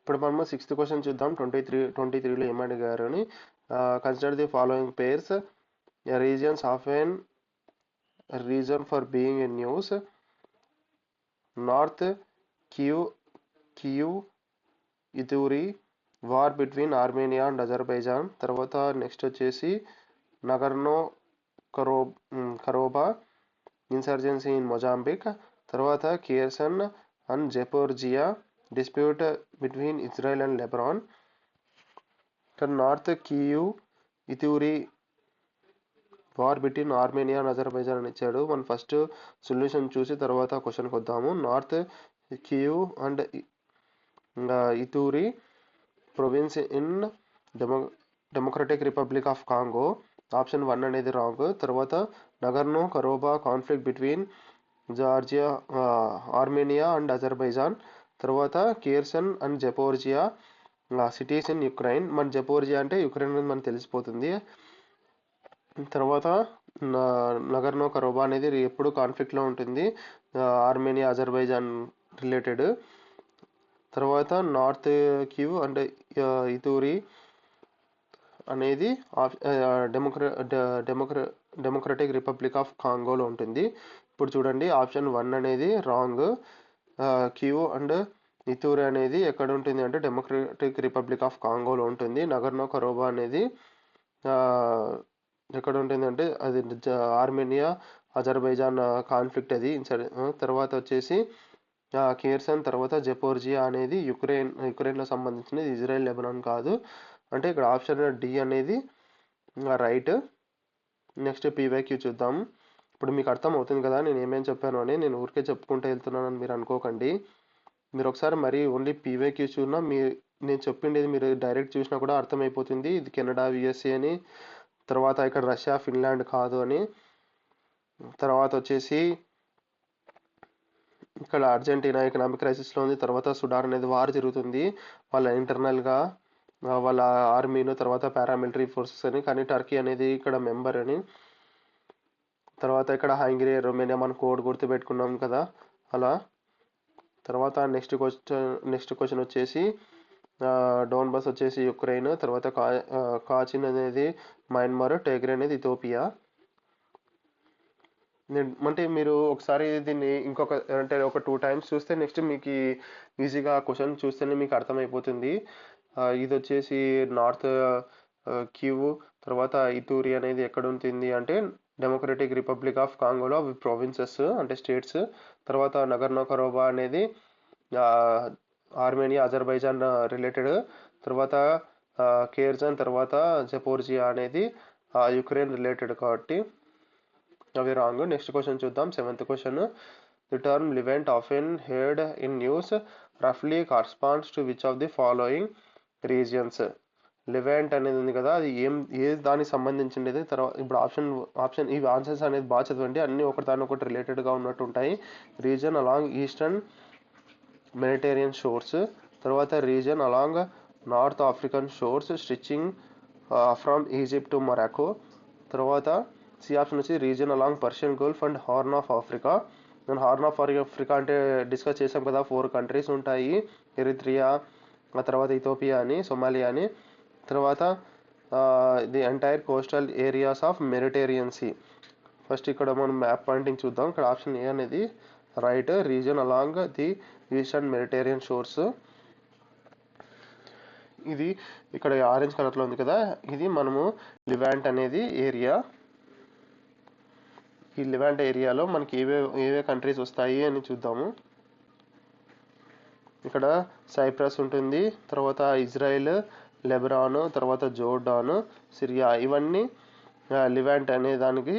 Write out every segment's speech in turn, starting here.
ఇప్పుడు మనము sixth question చూద్దాం. 23లో ఏమడిగారు అని. Consider the following pairs. Reasons of an reason for being in news. North Kivu Ituri, war between Armenia and Azerbaijan. తర్వాత next వచ్చేసి Nagorno Karabakh insurgency in Mozambique. తర్వాత Kherson and Zaporizhzhia dispute between Israel and Lebanon. North Kivu Ituri war between Armenia and Azerbaijan అని ఇచ్చాడు. మనం first solution చూసి తర్వాత క్వశ్చన్కి వద్దాము. North Kivu and Ituri province in Democratic Republic of Congo. Option 1 అనేది wrong. తర్వాత Nagorno Karabakh conflict between Georgia Armenia and Azerbaijan. తర్వాత Kherson and Zaporizhzhia cities in Ukraine. మన జపోర్జియా అంటే యుక్రెయిన్ అని మనకు తెలిసిపోతుంది. తర్వాత నగర్నో కరోబా అనేది ఎప్పుడు కాన్ఫ్లిక్ట్లో ఉంటుంది, ఆర్మేనియా అజర్బైజాన్ రిలేటెడ్. తర్వాత నార్త్ క్యూ అండ్ ఇతూరి అనేది డెమోక్రటిక్ రిపబ్లిక్ ఆఫ్ కాంగోలో ఉంటుంది. ఇప్పుడు చూడండి, ఆప్షన్ 1 అనేది రాంగ్. క్యూ అండ్ ఇతూరి అనేది ఎక్కడ ఉంటుంది అంటే డెమోక్రటిక్ రిపబ్లిక్ ఆఫ్ కాంగోలో ఉంటుంది. నగర్నో కరోబా అనేది ఎక్కడ ఉంటుంది అంటే అది ఆర్మేనియా అజర్బైజాన్ కాన్ఫ్లిక్ట్ అది. తర్వాత వచ్చేసి కియర్సన్ తర్వాత జపోర్జియా అనేది యుక్రెయిన్లో సంబంధించినది, ఇజ్రాయెల్ లెబనాన్ కాదు. అంటే ఇక్కడ ఆప్షన్ డి అనేది రైట్. నెక్స్ట్ పీవైక్యూ చూద్దాం. ఇప్పుడు మీకు అర్థం అవుతుంది కదా నేను ఏమేమి చెప్పాను అని. నేను ఊరికే చెప్పుకుంటూ వెళ్తున్నానని మీరు అనుకోకండి. మీరు ఒకసారి మరి ఓన్లీ పీవైక్యూ చూసినా నేను చెప్పిండేది మీరు డైరెక్ట్ చూసినా కూడా అర్థమైపోతుంది. ఇది కెనడా యుఎస్ఏ అని, తర్వాత ఇక్కడ రష్యా ఫిన్లాండ్ కాదు అని. తర్వాత వచ్చేసి ఇక్కడ అర్జెంటీనా ఎకనామిక్ క్రైసిస్లో ఉంది. తర్వాత సుడాన్ అనేది వార్ జరుగుతుంది వాళ్ళ ఇంటర్నల్గా, వాళ్ళ ఆర్మీను, తర్వాత పారామిలిటరీ ఫోర్సెస్ అని. కానీ టర్కీ అనేది ఇక్కడ మెంబర్ అని. తర్వాత ఇక్కడ హంగరీ రొమేనియా మనం కోడ్ గుర్తు పెట్టుకున్నాం కదా అలా. తర్వాత నెక్స్ట్ క్వశ్చన్ వచ్చేసి డోన్బాస్ వచ్చేసి యుక్రెయిన్. తర్వాత కాచిన్ అనేది మయన్మార్, టైగ్రే అనేది ఇథియోపియా. అంటే మీరు ఒకసారి దీన్ని ఇంకొక అంటే ఒక 2 టైమ్స్ చూస్తే నెక్స్ట్ మీకు ఈజీగా క్వశ్చన్ చూస్తేనే మీకు అర్థమైపోతుంది. ఇది వచ్చేసి నార్త్ క్యూ తర్వాత ఇతూరి అనేది ఎక్కడ ఉంటుంది అంటే డెమోక్రటిక్ రిపబ్లిక్ ఆఫ్ కాంగోలో, అవి ప్రొవిన్సెస్ అంటే స్టేట్స్. తర్వాత నగర్నో కరోబా అనేది ఆర్మేనియా అజర్బైజాన్ రిలేటెడ్. తర్వాత కియర్సన్ తర్వాత జపోర్జియా అనేది యుక్రెయిన్ రిలేటెడ్ కాబట్టి అవి రాంగ్. నెక్స్ట్ క్వశ్చన్ చూద్దాం. 7th question. The term Levant often heard in news రఫ్లీ corresponds to which of the following regions. Levant అనేది ఉంది కదా, అది ఏ దానికి సంబంధించినది. తర్వాత ఇప్పుడు ఆప్షన్ ఈ ఆన్సర్స్ అనేది బాగా చదవండి, అన్నీ ఒకటి రిలేటెడ్గా ఉన్నట్టు ఉంటాయి. Region along eastern Mediterranean shores. తర్వాత region along North African shores stretching from Egypt to Morocco. తర్వాత సి ఆప్షన్ వచ్చి region along Persian Gulf and Horn of Africa. నేను హార్న్ ఆఫ్ ఆఫ్రికా అంటే డిస్కస్ చేసాం కదా, 4 కంట్రీస్ ఉంటాయి, ఎరిత్రియా, ఆ తర్వాత ఇథియోపియా అని, సొమాలియా అని. తర్వాత the entire coastal areas of Mediterranean sea. First ఇక్కడ మనం మ్యాప్ పాయింటింగ్ చూద్దాం. ఇక్కడ ఆప్షన్ ఏ అనేది right. Region along the eastern Mediterranean shores. ఇది ఇక్కడ ఆరెంజ్ కలర్లో ఉంది కదా, ఇది మనము లివాంట్ అనేది ఏరియా. ఈ లివాంట్ ఏరియాలో మనకి ఏవే కంట్రీస్ వస్తాయి అని చూద్దాము. ఇక్కడ సైప్రస్ ఉంటుంది, తర్వాత ఇజ్రాయెల్, లెబనాన్, తర్వాత జోర్డాన్, సిరియా, ఇవన్నీ లివాంట్ అనే దానికి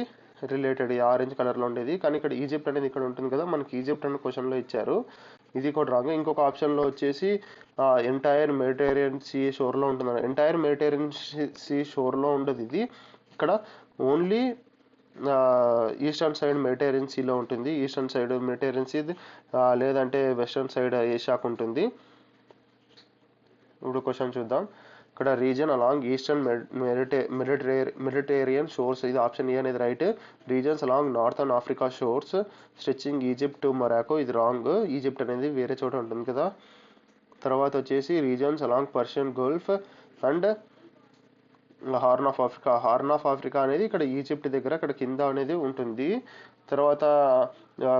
రిలేటెడ్ ఆరెంజ్ కలర్లో ఉండేది. కానీ ఇక్కడ ఈజిప్ట్ అనేది ఇక్కడ ఉంటుంది కదా, మనకి ఈజిప్ట్ అనే క్వశ్చన్లో ఇచ్చారు, ఇది కూడా రాంగ్. ఇంకొక ఆప్షన్లో వచ్చేసి ఎంటైర్ మెడిటేరియన్ సీ షోర్లో ఉంటుంది. ఎంటైర్ మెడిటేరియన్ సీ షోర్లో ఉండదు ఇది. ఇక్కడ ఓన్లీ ఈస్టర్న్ సైడ్ మెడిటేరియన్ సీలో ఉంటుంది. ఈస్టర్న్ సైడ్ మెడిటేరియన్ సీ లేదంటే వెస్టర్న్ సైడ్ ఏషియాకు ఉంటుంది. ఇప్పుడు క్వశ్చన్ చూద్దాం. ఇక్కడ reason along eastern Mediterranean shores, ఇది ఆప్షన్ ఏ అనేది right. Reasons along northern Africa షోర్స్ stretching Egypt to Morocco, ఇది రాంగ్. ఈజిప్ట్ అనేది వేరే చోట ఉంటుంది కదా. తర్వాత వచ్చేసి reasons along Persian Gulf and Horn of Africa అనేది ఇక్కడ ఈజిప్ట్ దగ్గర అక్కడ కింద అనేది ఉంటుంది. తర్వాత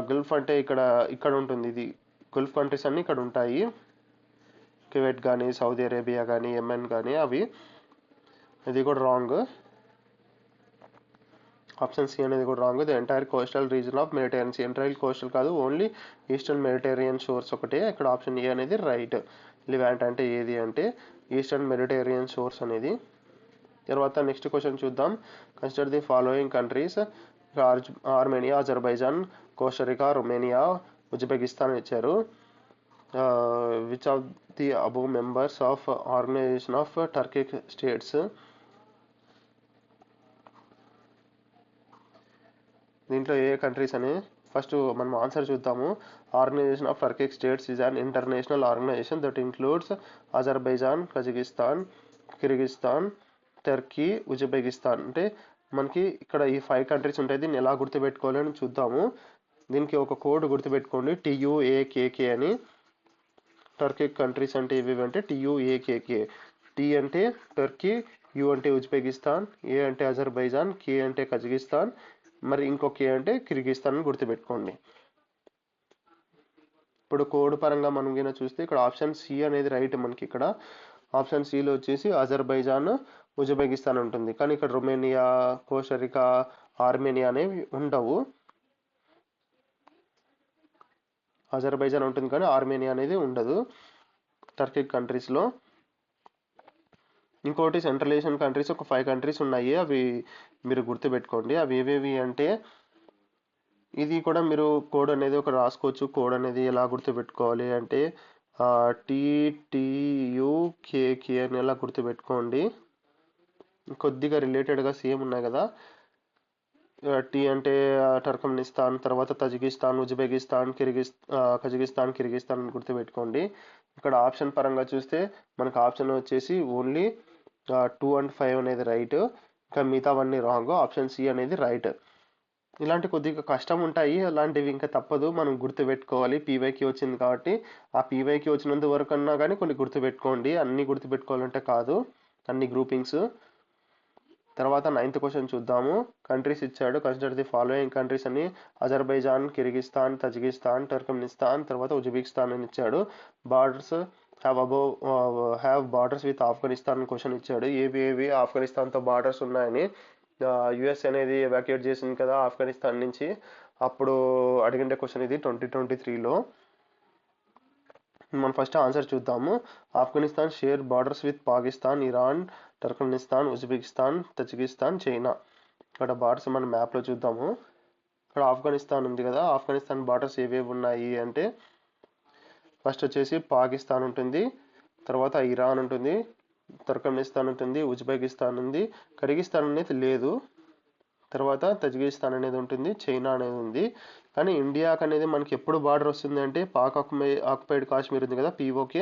గల్ఫ్ అంటే ఇక్కడ ఇక్కడ ఉంటుంది. ఇది గల్ఫ్ కంట్రీస్ అన్నీ ఇక్కడ ఉంటాయి. కువైట్ కానీ, సౌదీ అరేబియా కానీ, యెమెన్ కానీ అవి. ఇది కూడా రాంగ్. ఆప్షన్ సి అనేది కూడా wrong. The entire coastal region of Mediterranean sea. Entire coastal కాదు, ఓన్లీ ఈస్టర్న్ మెడిటేరియన్ షోర్స్ ఒకటే. ఇక్కడ ఆప్షన్ ఏ అనేది రైట్. లివాంట్ అంటే ఏది అంటే ఈస్టర్న్ మెడిటేరియన్ షోర్స్ అనేది. తర్వాత నెక్స్ట్ క్వశ్చన్ చూద్దాం. Consider the following countries. Armenia, Azerbaijan, Costa Rica, Romania, Uzbekistan ఇచ్చారు. Which of the above members of Organization of Turkic States. దీంట్లో ఏ కంట్రీస్ అని ఫస్ట్ మనం ఆన్సర్ చూద్దాము. Organization of Turkic States is an international organization that includes Azerbaijan, Kazakhstan, Kyrgyzstan, Turkey, Uzbekistan. అంటే మనకి ఇక్కడ ఈ 5 కంట్రీస్ ఉంటాయి. దీన్ని ఎలా గుర్తుపెట్టుకోవాలి అని చూద్దాము. దీనికి ఒక కోడ్ గుర్తుపెట్టుకోండి, TUAKK అని. టర్కిక్ కంట్రీస్ అంటే ఇవి అంటే TUAKK. టీ అంటే టర్కీ, యు అంటే ఉజ్బెకిస్తాన్, ఏ అంటే అజర్బైజాన్, కే అంటే కజకిస్తాన్, మరి ఇంకో కే అంటే కిర్గిస్తాన్ అని గుర్తుపెట్టుకోండి. ఇప్పుడు కోడ్ పరంగా మనం కింద చూస్తే ఇక్కడ ఆప్షన్ సి అనేది రైట్. మనకి ఇక్కడ ఆప్షన్ సిలో వచ్చేసి అజర్బైజాన్, ఉజ్బెకిస్తాన్ ఉంటుంది. కానీ ఇక్కడ రొమేనియా, కోస్టరికా, ఆర్మేనియా అనేవి ఉండవు. అజర్బైజాన్ ఉంటుంది కానీ ఆర్మేనియా అనేది ఉండదు టర్కిక్ కంట్రీస్లో. ఇంకోటి సెంట్రల్ ఏషియన్ కంట్రీస్ ఒక 5 కంట్రీస్ ఉన్నాయి. అవి మీరు గుర్తుపెట్టుకోండి. అవి ఏవేవి అంటే ఇది కూడా మీరు కోడ్ అనేది ఒక రాసుకోవచ్చు. కోడ్ అనేది ఎలా గుర్తుపెట్టుకోవాలి అంటే TTUKK అని ఎలా గుర్తుపెట్టుకోండి. కొద్దిగా రిలేటెడ్గా సేమ్ ఉన్నాయి కదా. టీ అంటే టర్కమెనిస్తాన్, తర్వాత తజికిస్తాన్, ఉజ్బెకిస్తాన్, కజకిస్తాన్, కిర్గిస్తాన్ అని గుర్తుపెట్టుకోండి. ఇక్కడ ఆప్షన్ పరంగా చూస్తే మనకు ఆప్షన్ వచ్చేసి ఓన్లీ 2 and 5 అనేది రైట్. ఇంకా మిగతావన్నీ రాంగ్. ఆప్షన్ సి అనేది రైట్. ఇలాంటి కొద్దిగా కష్టం ఉంటాయి. అలాంటివి ఇంకా తప్పదు, మనం గుర్తుపెట్టుకోవాలి. పీవైకి వచ్చింది కాబట్టి ఆ పీవైకి వచ్చినంత వరకు అన్నా కానీ కొన్ని గుర్తుపెట్టుకోండి. అన్నీ గుర్తుపెట్టుకోవాలంటే కాదు, అన్ని గ్రూపింగ్స్. తర్వాత 9th క్వశ్చన్ చూద్దాము. కంట్రీస్ ఇచ్చాడు. కన్సిడర్ ది ఫాలోయింగ్ కంట్రీస్ అని. అజర్బైజాన్, కిర్గిస్తాన్, తజికిస్తాన్, టర్కమెనిస్తాన్, తర్వాత ఉజ్బెకిస్తాన్ అని ఇచ్చాడు. Borders have borders with Afghanistan question ఇచ్చాడు. ఏవి ఆఫ్ఘనిస్తాన్తో బార్డర్స్ ఉన్నాయని. యుఎస్ అనేది ఎవాక్యుయేట్ చేసింది కదా ఆఫ్ఘనిస్తాన్ నుంచి, అప్పుడు అడిగిండే క్వశ్చన్ ఇది 2023లో. మనం ఫస్ట్ ఆన్సర్ చూద్దాము. Afghanistan share borders with Pakistan, Iran, Turkmenistan, Uzbekistan, Tajikistan, China. ఇక్కడ బార్డర్స్ మనం మ్యాప్లో చూద్దాము. ఇక్కడ ఆఫ్ఘనిస్తాన్ ఉంది కదా. ఆఫ్ఘనిస్తాన్ బార్డర్స్ ఏవేవి ఉన్నాయి అంటే ఫస్ట్ వచ్చేసి పాకిస్తాన్ ఉంటుంది, తర్వాత ఇరాన్ ఉంటుంది, టర్కమెనిస్తాన్ ఉంటుంది, ఉజ్బెకిస్తాన్ ఉంది, కిర్గిస్తాన్ అనేది లేదు, తర్వాత తజికిస్తాన్ అనేది ఉంటుంది, చైనా అనేది ఉంది. కానీ ఇండియాకి అనేది మనకి ఎప్పుడు బార్డర్ వస్తుంది అంటే పాక్ ఆక్యుపైడ్ కాశ్మీర్ ఉంది కదా, POK.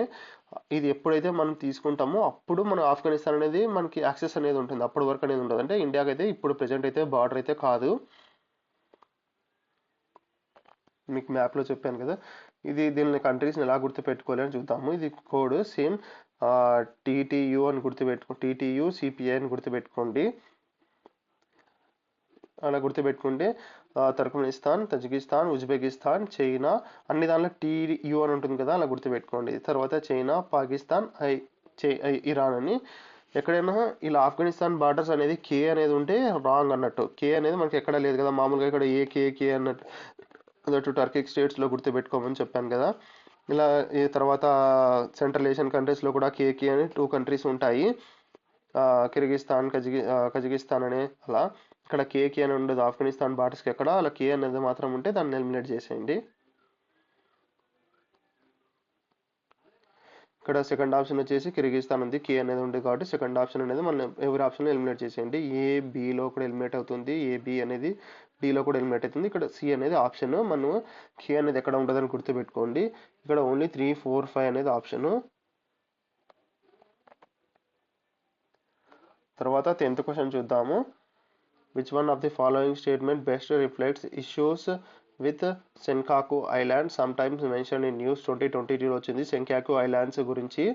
ఇది ఎప్పుడైతే మనం తీసుకుంటామో అప్పుడు మన ఆఫ్ఘనిస్తాన్ అనేది మనకి యాక్సెస్ అనేది ఉంటుంది. అప్పటి వరకు అనేది ఉంటుంది. అంటే ఇండియాకి అయితే ఇప్పుడు ప్రెజెంట్ అయితే బార్డర్ అయితే కాదు. మీకు మ్యాప్లో చెప్పాను కదా. దీని కంట్రీస్ని ఎలా గుర్తుపెట్టుకోవాలి అని చూద్దాము. ఇది కోడ్ సేమ్ TTU అని TTU CPI అని గుర్తుపెట్టుకోండి. అలా గుర్తుపెట్టుకుంటే టర్కమెనిస్తాన్, తజికిస్తాన్, ఉజ్బెకిస్తాన్, చైనా అన్ని దానిలో TU అని ఉంటుంది కదా, అలా గుర్తుపెట్టుకోండి. తర్వాత చైనా, పాకిస్తాన్, ఇరాన్ అని. ఎక్కడైనా ఇలా ఆఫ్ఘనిస్తాన్ బార్డర్స్ అనేది K అనేది ఉంటే రాంగ్ అన్నట్టు. K అనేది మనకి ఎక్కడ లేదు కదా. మామూలుగా ఇక్కడ AKK అన్నట్టు అదట్టు టర్కిక్ స్టేట్స్లో గుర్తుపెట్టుకోమని చెప్పాను కదా. ఇలా ఈ తర్వాత సెంట్రల్ ఏషియన్ కంట్రీస్లో కూడా KK అని 2 కంట్రీస్ ఉంటాయి. కిర్గిస్తాన్, కజకిస్తాన్ అనే అలా. ఇక్కడ KK అని ఉండదు ఆఫ్ఘనిస్తాన్ బార్డర్స్కి ఎక్కడ. అలా K అనేది మాత్రం ఉంటే దాన్ని ఎలిమినేట్ చేసేయండి. ఇక్కడ సెకండ్ ఆప్షన్ వచ్చేసి కిర్గిస్తాన్ ఉంది, K అనేది ఉంది కాబట్టి సెకండ్ ఆప్షన్ అనేది మనం ఎవరి ఆప్షన్ ఎలిమినేట్ చేసేయండి. Bలో కూడా ఎలిమినేట్ అవుతుంది, AB అనేది Dలో కూడా ఎలిమినేట్ అవుతుంది. ఇక్కడ C అనేది ఆప్షన్. మనం K అనేది ఎక్కడ ఉంటుందని గుర్తుపెట్టుకోండి. ఇక్కడ ఓన్లీ 3, 4, 5 అనేది ఆప్షన్. తర్వాత 10th క్వశ్చన్ చూద్దాము. Which one of the following statement best reflects issues with Senkaku island sometimes mention in news 2022 వచ్చింది సెన్కాకు ఐలాండ్స్ గురించి.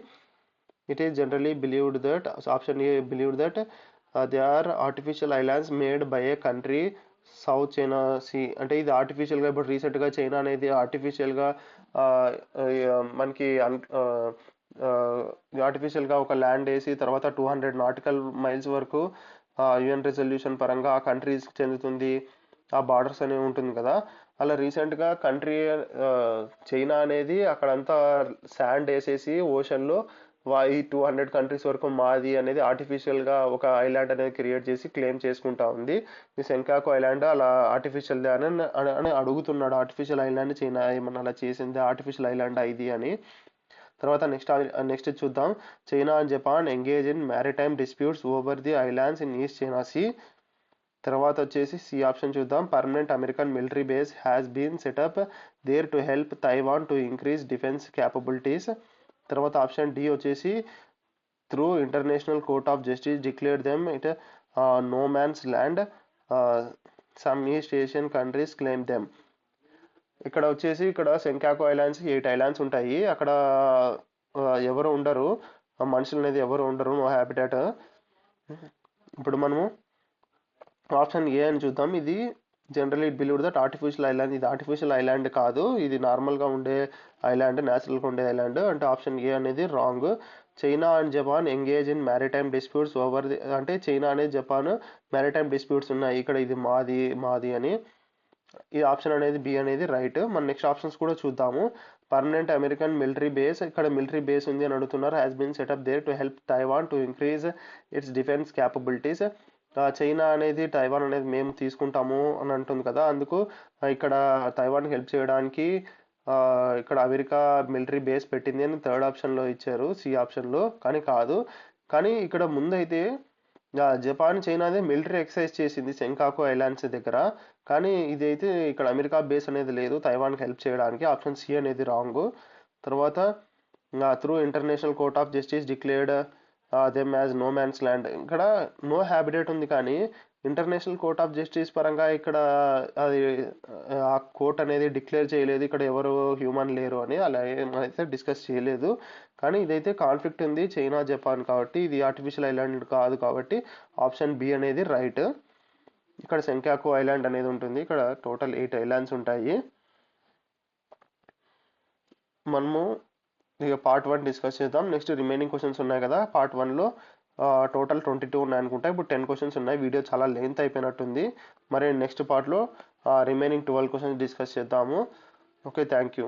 It is generally believed that option A believed that they are artificial islands made by a country South China sea. అంటే ఇది ఆర్టిఫిషియల్గా ఇప్పుడు రీసెంట్గా China అనేది ఆర్టిఫిషియల్గా మనకి ఆర్టిఫిషియల్గా ఒక ల్యాండ్ వేసి తర్వాత 200 నాటికల్ మైల్స్ వరకు యుఎన్ రెజల్యూషన్ పరంగా ఆ కంట్రీస్కి చెందుతుంది, ఆ బార్డర్స్ అనేవి ఉంటుంది కదా. అలా రీసెంట్గా కంట్రీ చైనా అనేది అక్కడంతా శాండ్ వేసేసి ఓషన్లో ఈ 200 కంట్రీస్ వరకు మాది అనేది ఆర్టిఫిషియల్గా ఒక ఐలాండ్ అనేది క్రియేట్ చేసి క్లెయిమ్ చేసుకుంటా ఉంది. ఈ సెన్కాకు ఐలాండ్ అలా ఆర్టిఫిషియల్ అని అడుగుతున్నాడు. ఆర్టిఫిషియల్ ఐలాండ్ చైనా ఏమన్నా అలా చేసింది, ఆర్టిఫిషియల్ ఐలాండ్ ఇది అని. తర్వాత నెక్స్ట్ చూద్దాం. China and Japan engage in maritime disputes over the islands in East China sea. తర్వాత వచ్చేసి సి ఆప్షన్ చూద్దాం. Permanent American military base has been set up there to help Taiwan to increase defence capabilities. తర్వాత option D వచ్చేసి through international court of justice declare them it no man's land, some East Asian countries claim them. ఇక్కడ వచ్చేసి సెన్కాకు islands 8 islands ఉంటాయి. అక్కడ ఎవరు ఉండరు, మనుషులు అనేది ఎవరు ఉండరు, నో హ్యాబిటాట్. ఇప్పుడు మనము ఆప్షన్ ఏ అని చూద్దాం. ఇది generally it believed that artificial island, ఇది ఆర్టిఫిషియల్ ఐలాండ్ కాదు, ఇది నార్మల్గా ఉండే ఐలాండ్, న్యాచురల్గా ఉండే ఐలాండ్. అంటే ఆప్షన్ ఏ అనేది wrong. China and Japan engage in maritime disputes over the, అంటే చైనా అనేది జపాన్ మ్యారిటైమ్ డిస్ప్యూట్స్ ఉన్నాయి ఇక్కడ, ఇది మాది అని. ఈ ఆప్షన్ అనేది బి అనేది రైట్. మన నెక్స్ట్ ఆప్షన్స్ కూడా చూద్దాము. పర్మనెంట్ అమెరికన్ మిలిటరీ బేస్, ఇక్కడ మిలిటరీ బేస్ ఉంది అని అడుగుతున్నారు. Has been set up there to help Taiwan to increase its defence capabilities. China అనేది తైవాన్ అనేది మేము తీసుకుంటాము అని అంటుంది కదా, అందుకు ఇక్కడ తైవాన్కి హెల్ప్ చేయడానికి ఇక్కడ అమెరికా మిలిటరీ బేస్ పెట్టింది అని థర్డ్ ఆప్షన్లో ఇచ్చారు, సి ఆప్షన్లో. కానీ కాదు. కానీ ఇక్కడ ముందైతే జపాన్ చైనా అదే మిలిటరీ ఎక్సర్సైజ్ చేసింది సెన్కాకు ఐలాండ్స్ దగ్గర, కానీ ఇదైతే ఇక్కడ అమెరికా బేస్ అనేది లేదు తైవాన్కి హెల్ప్ చేయడానికి. ఆప్షన్ సి అనేది రాంగ్. తర్వాత through international court of justice declared them as no man's land, ఇక్కడ నో హ్యాబిటేట్ ఉంది కానీ ఇంటర్నేషనల్ కోర్ట్ ఆఫ్ జస్టిస్ పరంగా ఇక్కడ అది ఆ కోర్ట్ అనేది డిక్లేర్ చేయలేదు ఇక్కడ ఎవరు హ్యూమన్ లేరు అని, అలా ఏమైతే డిస్కస్ చేయలేదు. కానీ ఇదైతే కాన్ఫ్లిక్ట్ ఉంది చైనా జపాన్ కాబట్టి, ఇది ఆర్టిఫిషియల్ ఐలాండ్ కాదు కాబట్టి ఆప్షన్ బి అనేది రైట్. ఇక్కడ సెన్కాకు ఐలాండ్ అనేది ఉంటుంది, ఇక్కడ టోటల్ 8 ఐలాండ్స్ ఉంటాయి. మనము ఇక పార్ట్ 1 డిస్కస్ చేద్దాం. నెక్స్ట్ రిమైనింగ్ క్వశ్చన్స్ ఉన్నాయి కదా, పార్ట్ 1లో టోటల్ 22 ఉన్నాయి అనుకుంటా. ఇప్పుడు 10 క్వశ్చన్స్ ఉన్నాయి. వీడియో చాలా లెంత్ అయిపోయినట్టుంది. మరి నెక్స్ట్ పార్ట్లో రిమైనింగ్ 12 క్వశ్చన్స్ డిస్కస్ చేద్దాము. Okay, thank you.